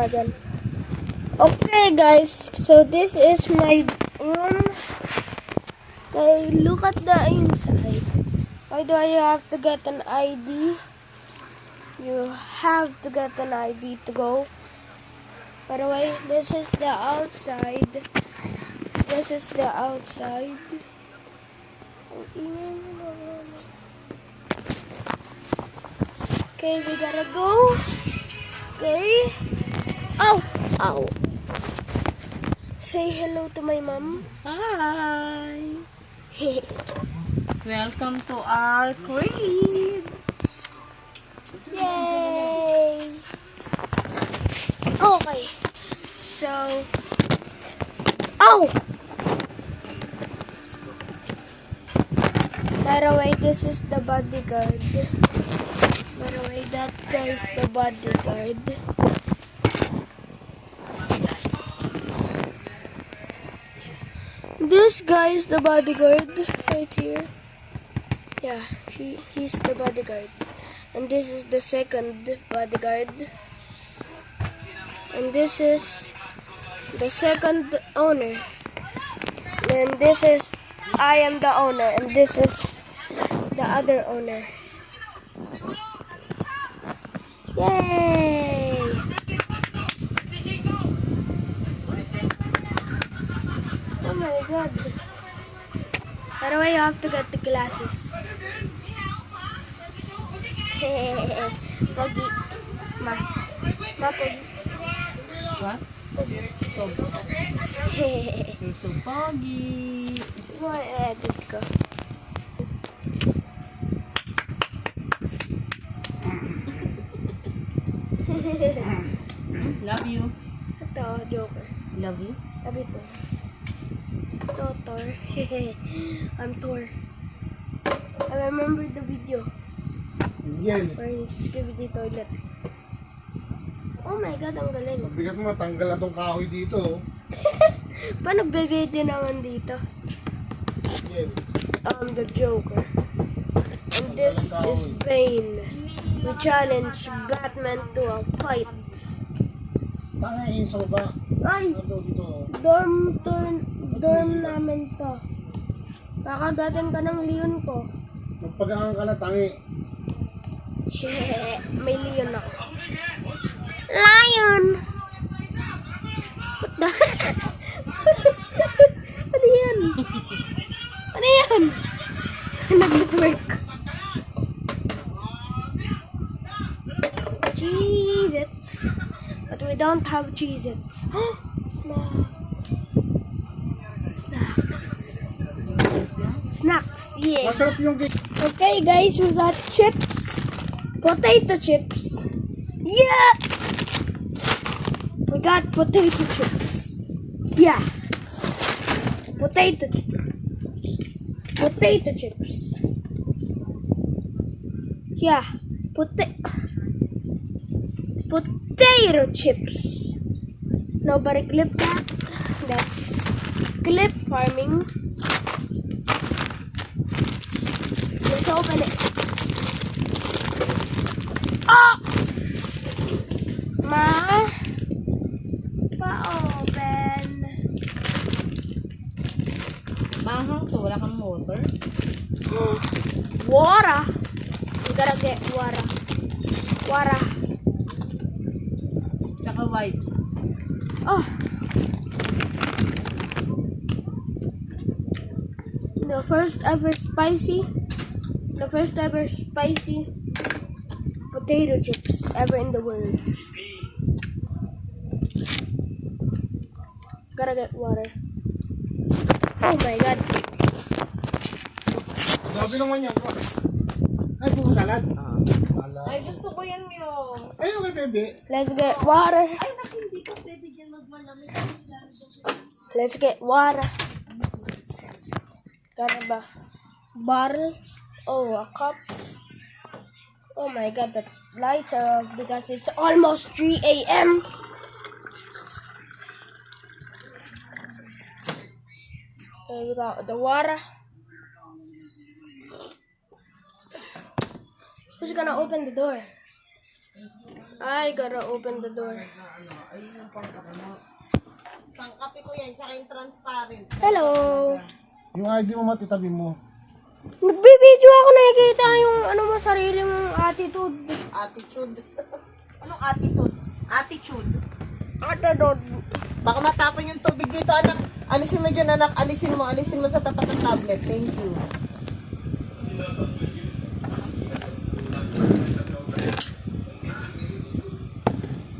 ka dyan. Okay guys, so this is my room. Okay, look at the inside. Why do I have to get an ID? You have to get an ID to go. By the way, this is the outside. This is the outside. Okay, we gotta go. Okay. Ow! Ow! Say hello to my mom. Hi! Welcome to our crib! Yay! Okay. So... Ow! By the way, this is the bodyguard. By the way, that guy is the bodyguard. This guy is the bodyguard right here. Yeah, he's the bodyguard. And this is the second bodyguard. And this is the second owner. And this is I am the owner, and this is the other owner. Yay! Oh my god. By the way, you have to get the glasses. Pogi. Pogi. What? You're so foggy! Edit ko. Love you! Ito, Joker. Love you? Sabi ito. Ito, Thor. I'm Thor. I remember the video Yan. where he Skibidi toilet. Oh my god, ang galing. Sa bigat mo, tanggal na tong kahoy dito. Paano nagbe-video naman dito? Yan. The Joker. And this is Bane. We challenge Batman to a fight. Tanga inso ba? Ay! Ano dito? Dorm namin to. Kakagatin ka ng leon ko. Magpagaan ka na, tangi. May leon ako. Lion! What the Ano yan? Ano yan? Nag-network. Cheez-Its. But we don't have Cheez-Its. Snacks. Snacks, yeah. Masarap yung cake. Okay guys, we got chips. Potato chips. Yeah! We got potato chips. Yeah. Potato chips. Yeah. Potato chips. Nobody clip that. That's clip farming. Let's open it. Oh! Pa-open. Mahang to, wala kang motor? Water. You gotta get water. Water. Tsaka white. Oh. The first ever spicy potato chips ever in the world. Gotta get water. Oh my god. Sabi naman yan. Ay, puro salad. Ala. Ay, gusto ko yan yung... Ay, okay, bebe. Let's get water. Ay, hindi ko pwede dyan magmalamig. Let's get water. Got a bottle. Oh, a cup. Oh my god, the lights are off because it's almost 3 a.m. Okay, we got the water. Who's gonna open the door? I gotta open the door. Pangkape ko yan, tsaka yung transparent. Hello! Yung ID mo matitabi mo. Nagbibideo ako, nakikita yung ano mo, sarili mong attitude. Attitude. Anong attitude? Attitude. Attitude. Baka matapon yung tubig dito, anak. Alisin mo dyan, anak. Alisin mo sa tapat ng tablet. Thank you.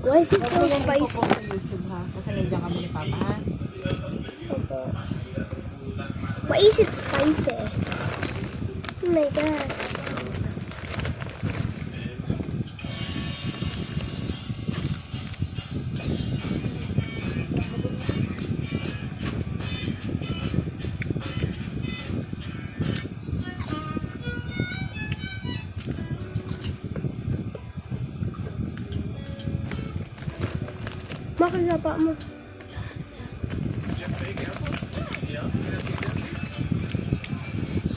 Why is it so Yan, spicy? ipopost sa YouTube, ha? Kasi nandiyan kami ni Papa, ha? Opo. Why is it spicy? Oh my god. Makasapa mo.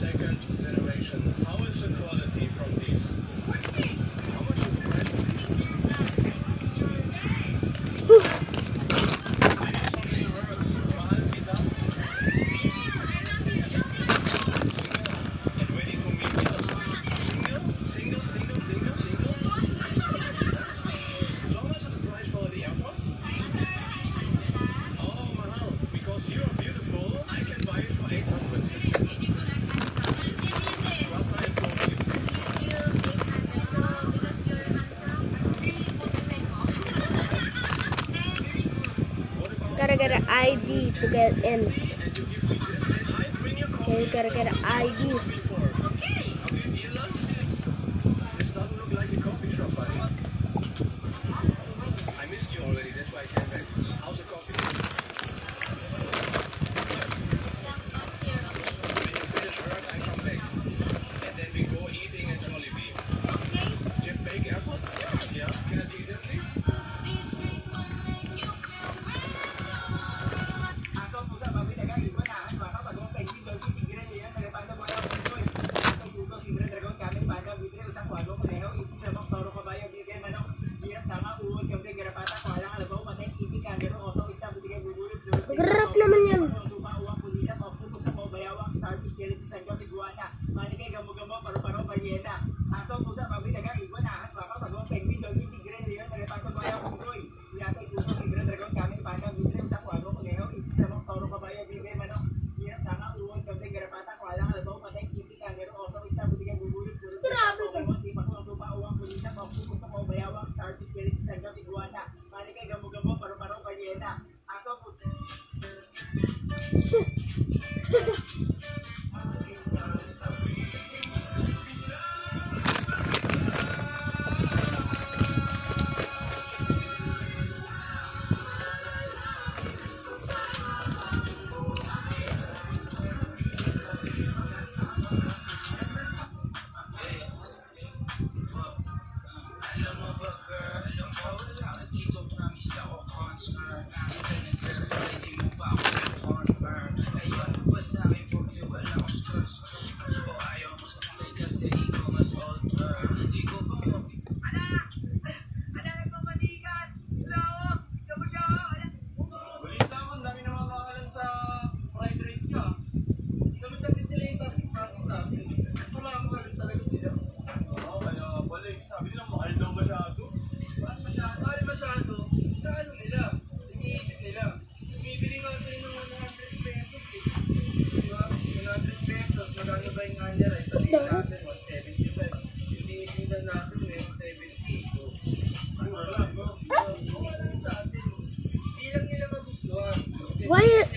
Second generation. How is the quality from these? How much is the price? Ready to meet you. Single. How much is the price for the AirPods? Oh, mahal. Because you are beautiful, I can buy it for 800. What kind of phone? Gotta get an ID to get in. Okay, gotta get an ID. This doesn't look like a coffee shop, buddy. I missed you already, that's why I came back. How's the coffee? When you finish work, I come back. And then we go eating at Jollibee. Do you have fake AirPods? Yeah. Can I see them, please? Grab naman yan.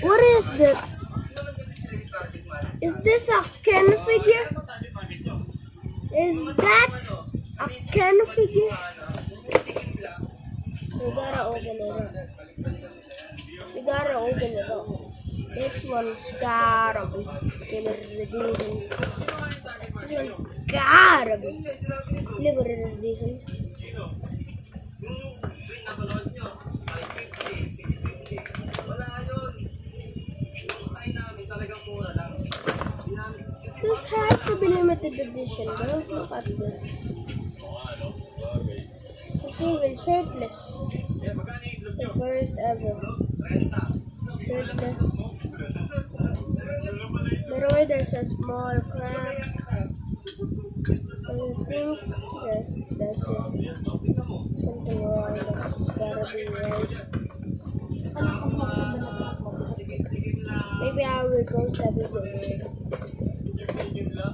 What is this? Is this a Ken figure? Is that a Ken figure? We gotta open it up. We gotta open it up. This one's gotta be limited edition. This one's gotta be limited edition. This has to be limited edition. Don't look at this. This even shirtless. The first ever. Shirtless. By the way, there's a small crack. I think there's something wrong. That's gotta be right. Maybe I will post a video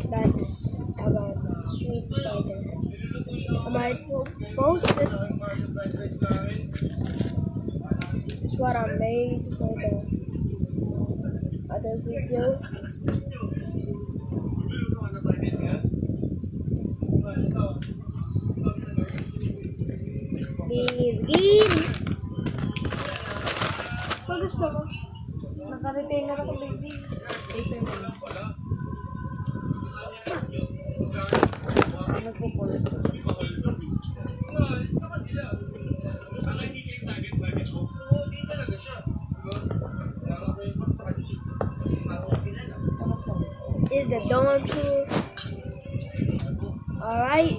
that's about Street Fighter. I might post it. It's what I made for the other video. Gini. Pag gusto mo. Nakaritingan ako busy. Ito mo lang. Nagpupulit. Is the dawn true? Alright.